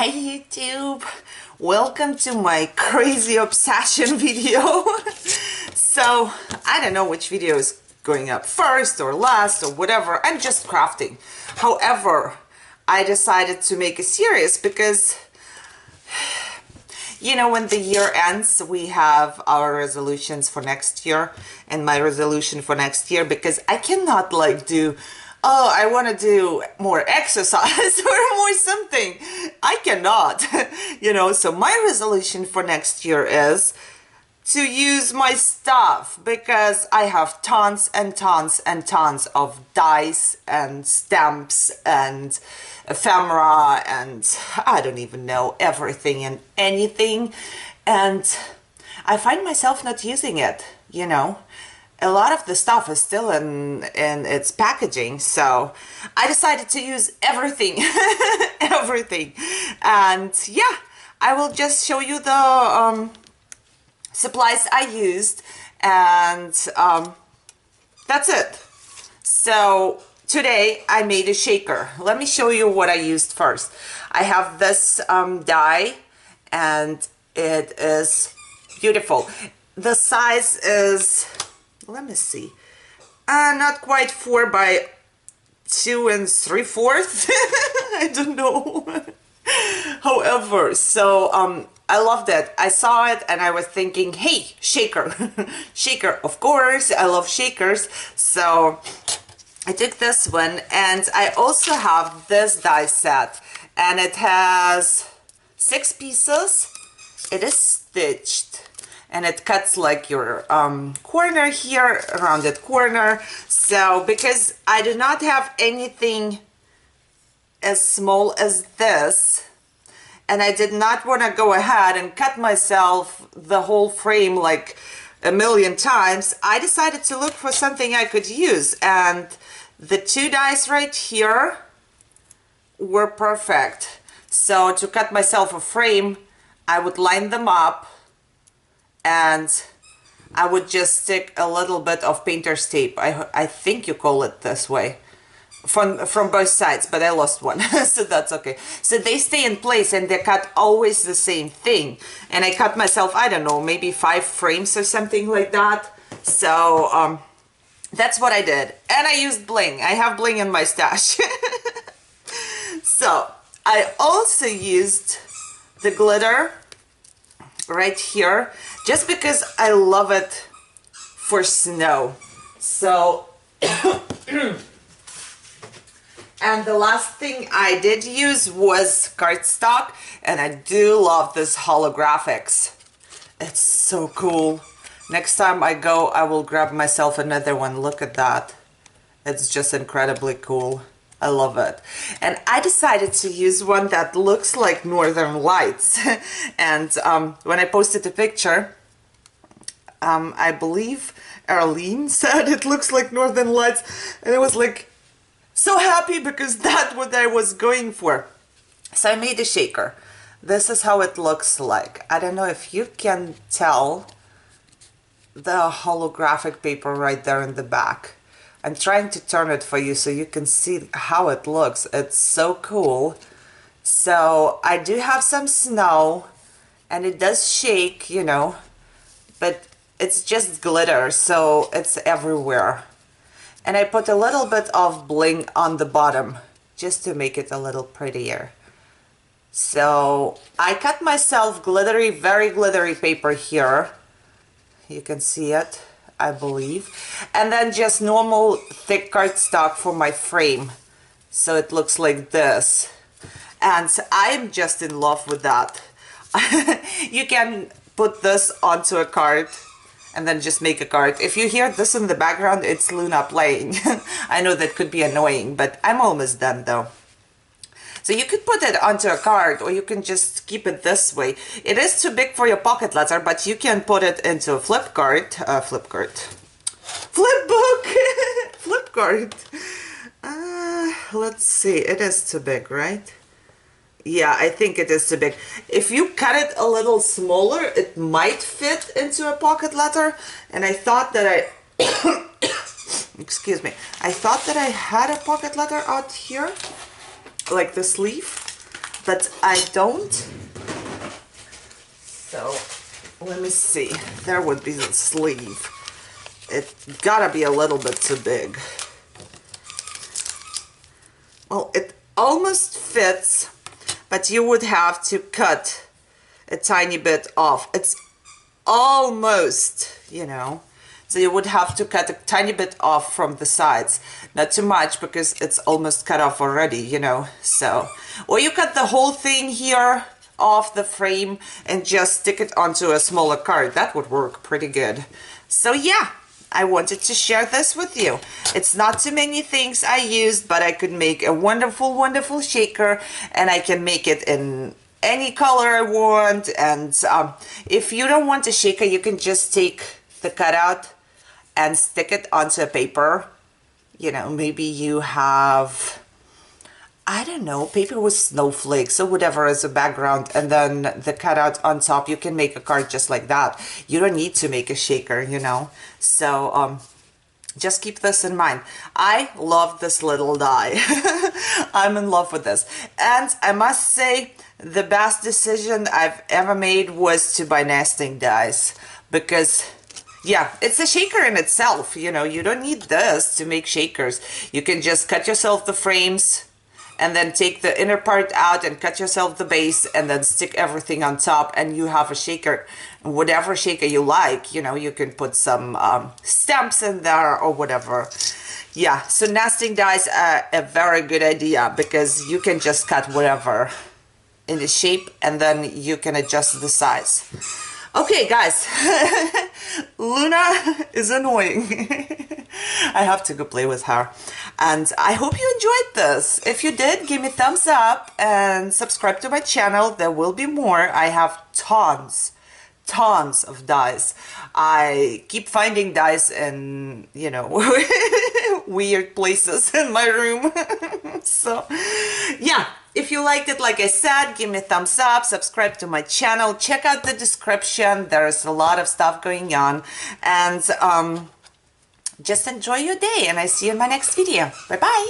Hi YouTube, welcome to my crazy obsession video. So I don't know which video is going up first or last or whatever. I'm just crafting. However, I decided to make a series because you know, when the year ends, we have our resolutions for next year, and my resolution for next year, because I cannot like do, oh, I want to do more exercise or more something. I cannot, you know, so my resolution for next year is to use my stuff, because I have tons and tons and tons of dies and stamps and ephemera and I don't even know, everything and anything, and I find myself not using it, you know. A lot of the stuff is still in its packaging, so I decided to use everything everything. And yeah, I will just show you the supplies I used, and that's it. So today I made a shaker. Let me show you what I used first. I have this die, and it is beautiful. The size is, let me see, not quite 4 by 2 3/4. I don't know. However, so I loved it. I saw it and I was thinking, hey, shaker. Shaker, of course, I love shakers. So I took this one, and I also have this die set, and it has 6 pieces. It is stitched, and it cuts like your corner here, rounded corner. So because I do not have anything as small as this, and I did not want to go ahead and cut myself the whole frame like a million times, I decided to look for something I could use, and the 2 dies right here were perfect. So to cut myself a frame, I would line them up, and I would just stick a little bit of painter's tape. I think you call it this way. From both sides, but I lost one. So that's okay. So they stay in place, and they cut always the same thing. And I cut myself, I don't know, maybe 5 frames or something like that. So that's what I did. And I used bling. I have bling in my stash. So I also used the glitter right here, just because I love it for snow. So and the last thing I did use was cardstock, and I do love this holographics. It's so cool. Next time I go, I will grab myself another one. Look at that. It's just incredibly cool. I love it. And I decided to use one that looks like Northern Lights. And when I posted the picture, I believe Arlene said it looks like Northern Lights, and I was like, so happy, because that's what I was going for. So I made a shaker. This is how it looks like. I don't know if you can tell the holographic paper right there in the back. I'm trying to turn it for you so you can see how it looks. It's so cool. So I do have some snow, and it does shake, you know, but it's just glitter, so it's everywhere. And I put a little bit of bling on the bottom just to make it a little prettier. So I cut myself glittery, very glittery paper here. You can see it, I believe. And then just normal thick cardstock for my frame. So it looks like this. And I'm just in love with that. You can put this onto a card and then just make a card. If you hear this in the background, it's Luna playing. I know that could be annoying, but I'm almost done though. So you could put it onto a card, or you can just keep it this way. It is too big for your pocket letter, but you can put it into a flip book, flip card. Let's see, it is too big, right? Yeah, I think it is too big. If you cut it a little smaller, it might fit into a pocket letter. And I thought that I, excuse me, I thought that I had a pocket letter out here, like the sleeve. but I don't. So let me see. There would be the sleeve. It gotta be a little bit too big. Well, it almost fits, but you would have to cut a tiny bit off. It's almost, you know, so you would have to cut a tiny bit off from the sides. Not too much, because it's almost cut off already, you know. So, or you cut the whole thing here off the frame and just stick it onto a smaller card. That would work pretty good. So yeah, I wanted to share this with you. It's not too many things I used, but I could make a wonderful, wonderful shaker, and I can make it in any color I want. And if you don't want a shaker, you can just take the cutout and stick it onto a paper. You know, maybe you have, I don't know, paper with snowflakes or whatever as a background, and then the cutout on top. You can make a card just like that. You don't need to make a shaker, you know. So just keep this in mind. I love this little die. I'm in love with this. And I must say, the best decision I've ever made was to buy nesting dies, because yeah, it's a shaker in itself. You know, you don't need this to make shakers. You can just cut yourself the frames and then take the inner part out and cut yourself the base and then stick everything on top, and you have a shaker, whatever shaker you like. You know, you can put some stamps in there or whatever. Yeah, so nesting dies are a very good idea, because you can just cut whatever in the shape, and then you can adjust the size. Okay, guys, Luna is annoying. I have to go play with her. And I hope you enjoyed this. If you did, give me a thumbs up and subscribe to my channel. There will be more. I have tons of dies. I keep finding dies in, you know, weird places in my room. So, yeah. If you liked it, like I said, give me a thumbs up, subscribe to my channel, check out the description. There's a lot of stuff going on. And just enjoy your day, and I see you in my next video. Bye-bye.